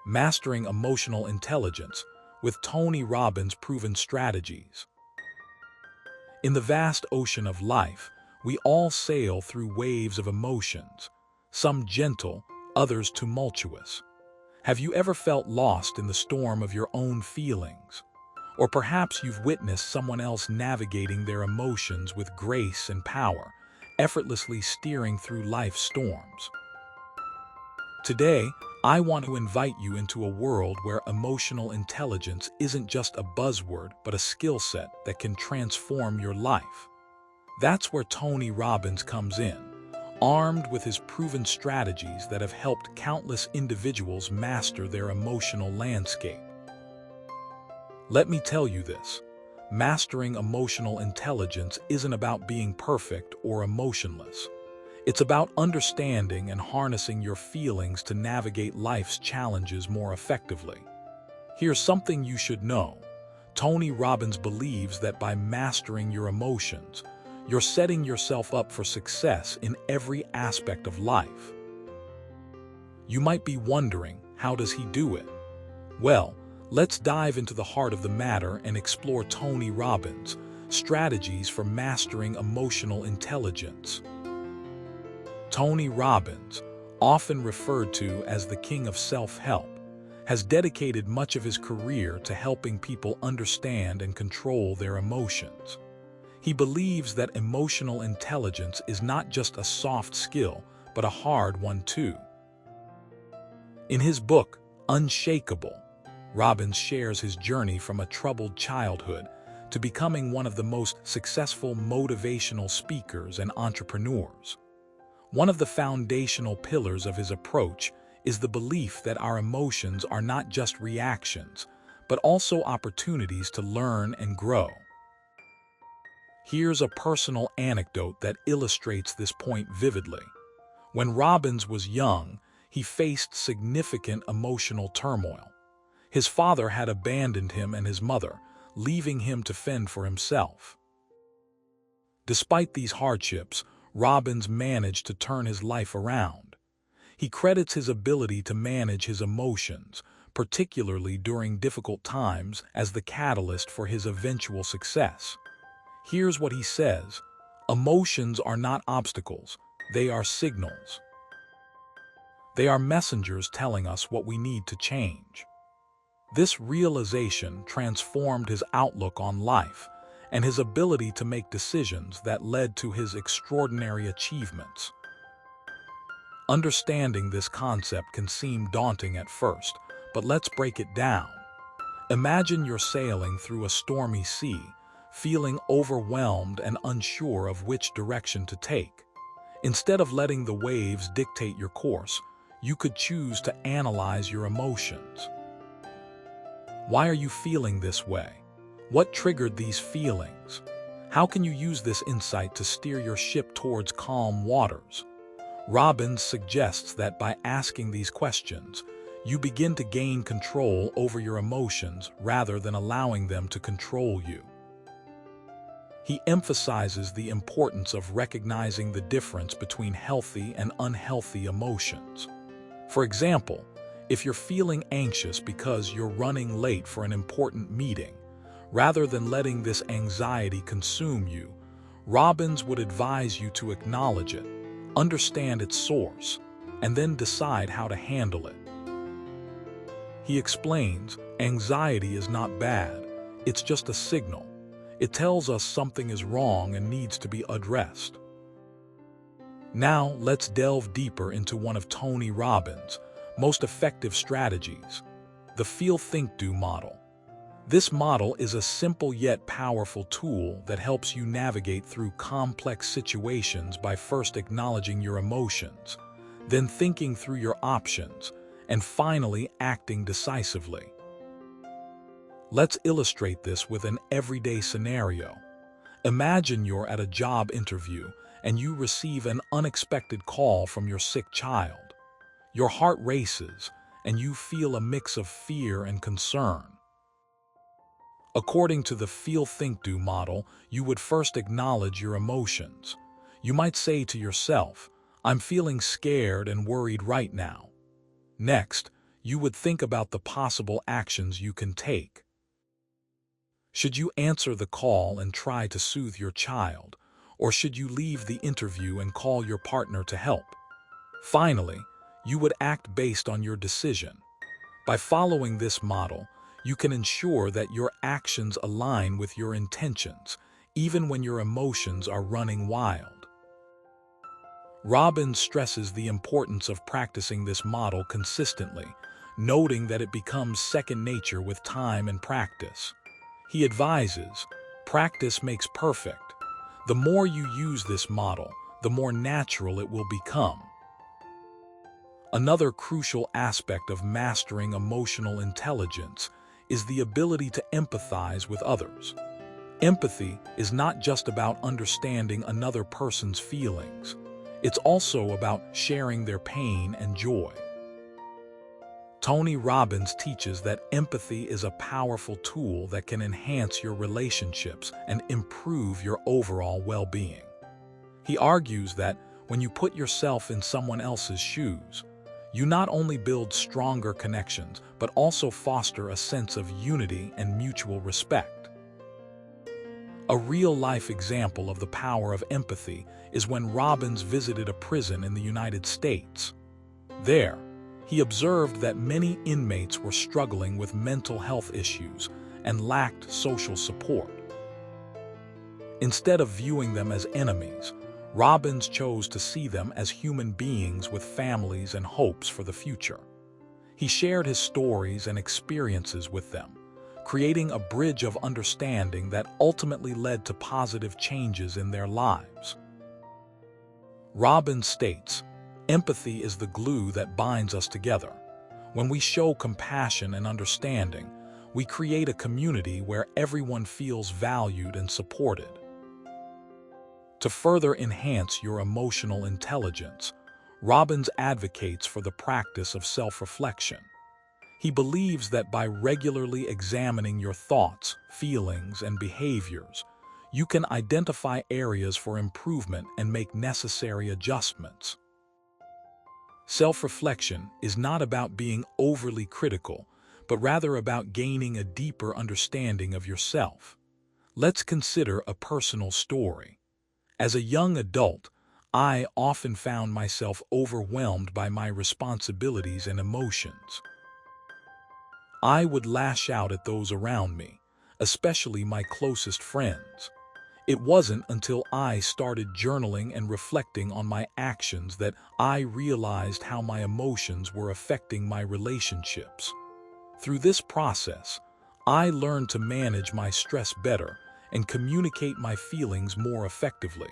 Mastering Emotional Intelligence with Tony Robbins' Proven Strategies. In the vast ocean of life, we all sail through waves of emotions, some gentle, others tumultuous. Have you ever felt lost in the storm of your own feelings? Or perhaps you've witnessed someone else navigating their emotions with grace and power, effortlessly steering through life's storms. Today, I want to invite you into a world where emotional intelligence isn't just a buzzword but a skill set that can transform your life. That's where Tony Robbins comes in, armed with his proven strategies that have helped countless individuals master their emotional landscape. Let me tell you this, mastering emotional intelligence isn't about being perfect or emotionless. It's about understanding and harnessing your feelings to navigate life's challenges more effectively. Here's something you should know. Tony Robbins believes that by mastering your emotions, you're setting yourself up for success in every aspect of life. You might be wondering, how does he do it? Well, let's dive into the heart of the matter and explore Tony Robbins' strategies for mastering emotional intelligence. Tony Robbins, often referred to as the king of self-help, has dedicated much of his career to helping people understand and control their emotions. He believes that emotional intelligence is not just a soft skill, but a hard one too. In his book, Unshakable, Robbins shares his journey from a troubled childhood to becoming one of the most successful motivational speakers and entrepreneurs. One of the foundational pillars of his approach is the belief that our emotions are not just reactions, but also opportunities to learn and grow. Here's a personal anecdote that illustrates this point vividly. When Robbins was young, he faced significant emotional turmoil. His father had abandoned him and his mother, leaving him to fend for himself. Despite these hardships, Robbins managed to turn his life around. He credits his ability to manage his emotions, particularly during difficult times, as the catalyst for his eventual success. Here's what he says: emotions are not obstacles, they are signals. They are messengers telling us what we need to change. This realization transformed his outlook on life and his ability to make decisions that led to his extraordinary achievements. Understanding this concept can seem daunting at first, but let's break it down. Imagine you're sailing through a stormy sea, feeling overwhelmed and unsure of which direction to take. Instead of letting the waves dictate your course, you could choose to analyze your emotions. Why are you feeling this way? What triggered these feelings? How can you use this insight to steer your ship towards calm waters? Robbins suggests that by asking these questions, you begin to gain control over your emotions rather than allowing them to control you. He emphasizes the importance of recognizing the difference between healthy and unhealthy emotions. For example, if you're feeling anxious because you're running late for an important meeting, rather than letting this anxiety consume you, Robbins would advise you to acknowledge it, understand its source, and then decide how to handle it. He explains, anxiety is not bad, it's just a signal. It tells us something is wrong and needs to be addressed. Now, let's delve deeper into one of Tony Robbins' most effective strategies, the Feel-Think-Do model. This model is a simple yet powerful tool that helps you navigate through complex situations by first acknowledging your emotions, then thinking through your options, and finally acting decisively. Let's illustrate this with an everyday scenario. Imagine you're at a job interview and you receive an unexpected call from your sick child. Your heart races and you feel a mix of fear and concern. According to the Feel-Think-Do model, you would first acknowledge your emotions. You might say to yourself, "I'm feeling scared and worried right now." Next, you would think about the possible actions you can take. Should you answer the call and try to soothe your child, or should you leave the interview and call your partner to help? Finally, you would act based on your decision. By following this model, you can ensure that your actions align with your intentions, even when your emotions are running wild. Robbins stresses the importance of practicing this model consistently, noting that it becomes second nature with time and practice. He advises, practice makes perfect. The more you use this model, the more natural it will become. Another crucial aspect of mastering emotional intelligence is the ability to empathize with others. Empathy is not just about understanding another person's feelings. It's also about sharing their pain and joy. Tony Robbins teaches that empathy is a powerful tool that can enhance your relationships and improve your overall well-being. He argues that when you put yourself in someone else's shoes, you not only build stronger connections, but also foster a sense of unity and mutual respect. A real-life example of the power of empathy is when Robbins visited a prison in the United States. There, he observed that many inmates were struggling with mental health issues and lacked social support. Instead of viewing them as enemies, Robbins chose to see them as human beings with families and hopes for the future. He shared his stories and experiences with them, creating a bridge of understanding that ultimately led to positive changes in their lives. Robbins states, empathy is the glue that binds us together. When we show compassion and understanding, we create a community where everyone feels valued and supported. To further enhance your emotional intelligence, Robbins advocates for the practice of self-reflection. He believes that by regularly examining your thoughts, feelings, and behaviors, you can identify areas for improvement and make necessary adjustments. Self-reflection is not about being overly critical, but rather about gaining a deeper understanding of yourself. Let's consider a personal story. As a young adult, I often found myself overwhelmed by my responsibilities and emotions. I would lash out at those around me, especially my closest friends. It wasn't until I started journaling and reflecting on my actions that I realized how my emotions were affecting my relationships. Through this process, I learned to manage my stress better and communicate my feelings more effectively.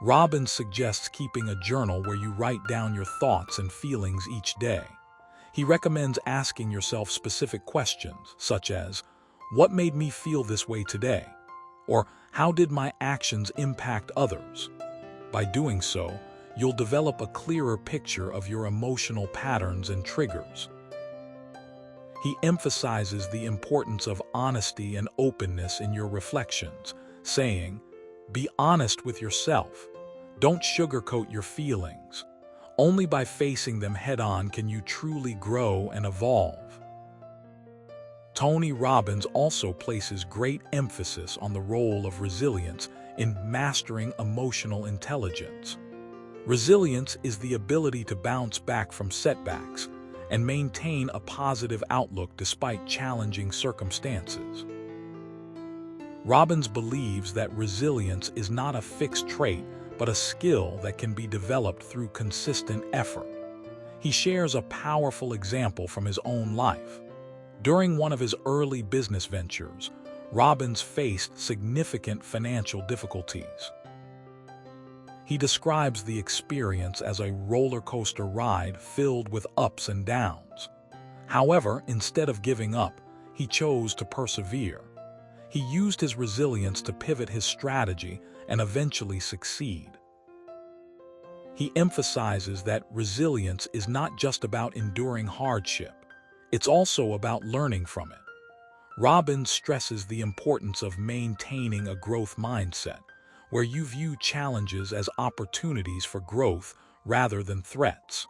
Robbins suggests keeping a journal where you write down your thoughts and feelings each day. He recommends asking yourself specific questions, such as, what made me feel this way today? Or how did my actions impact others? By doing so, you'll develop a clearer picture of your emotional patterns and triggers. He emphasizes the importance of honesty and openness in your reflections, saying, be honest with yourself. Don't sugarcoat your feelings. Only by facing them head-on can you truly grow and evolve. Tony Robbins also places great emphasis on the role of resilience in mastering emotional intelligence. Resilience is the ability to bounce back from setbacks and maintain a positive outlook despite challenging circumstances. Robbins believes that resilience is not a fixed trait, but a skill that can be developed through consistent effort. He shares a powerful example from his own life. During one of his early business ventures, Robbins faced significant financial difficulties. He describes the experience as a roller coaster ride filled with ups and downs. However, instead of giving up, he chose to persevere. He used his resilience to pivot his strategy and eventually succeed. He emphasizes that resilience is not just about enduring hardship. It's also about learning from it. Robbins stresses the importance of maintaining a growth mindset, where you view challenges as opportunities for growth rather than threats.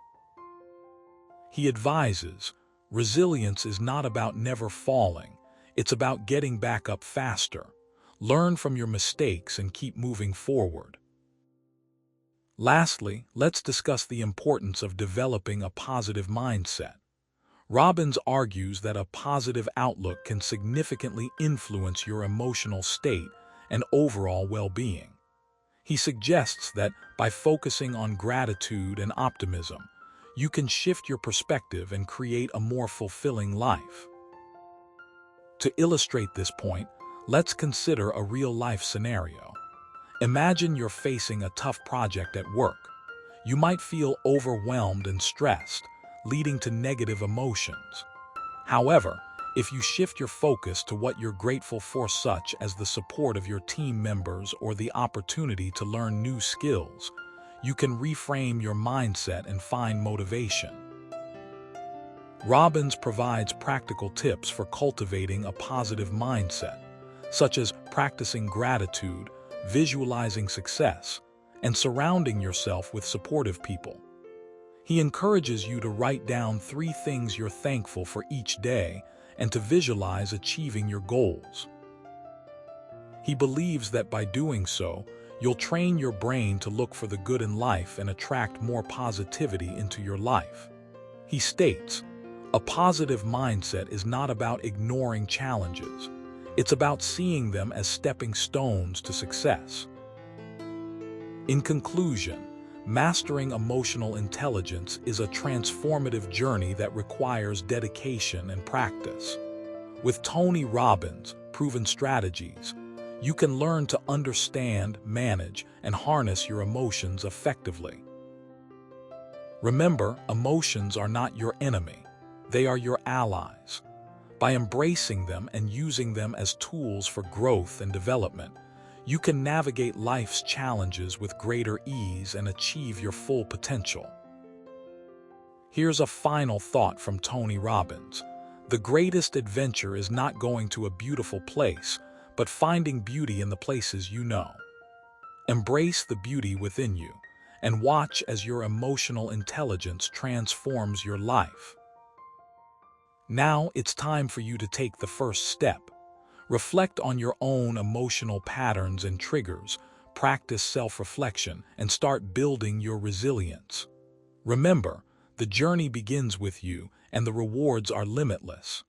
He advises, resilience is not about never falling, it's about getting back up faster. Learn from your mistakes and keep moving forward. Lastly, let's discuss the importance of developing a positive mindset. Robbins argues that a positive outlook can significantly influence your emotional state and overall well-being. He suggests that by focusing on gratitude and optimism, you can shift your perspective and create a more fulfilling life. To illustrate this point, let's consider a real-life scenario. Imagine you're facing a tough project at work. You might feel overwhelmed and stressed, leading to negative emotions. However, if you shift your focus to what you're grateful for, such as the support of your team members or the opportunity to learn new skills, you can reframe your mindset and find motivation. Robbins provides practical tips for cultivating a positive mindset, such as practicing gratitude, visualizing success, and surrounding yourself with supportive people. He encourages you to write down 3 things you're thankful for each day and to visualize achieving your goals. He believes that by doing so, you'll train your brain to look for the good in life and attract more positivity into your life. He states, a positive mindset is not about ignoring challenges. It's about seeing them as stepping stones to success. In conclusion, mastering emotional intelligence is a transformative journey that requires dedication and practice. With Tony Robbins' proven strategies, you can learn to understand, manage, and harness your emotions effectively. Remember, emotions are not your enemy. They are your allies. By embracing them and using them as tools for growth and development, you can navigate life's challenges with greater ease and achieve your full potential. Here's a final thought from Tony Robbins. The greatest adventure is not going to a beautiful place, but finding beauty in the places you know. Embrace the beauty within you and watch as your emotional intelligence transforms your life. Now it's time for you to take the first step. Reflect on your own emotional patterns and triggers, practice self-reflection, and start building your resilience. Remember, the journey begins with you, and the rewards are limitless.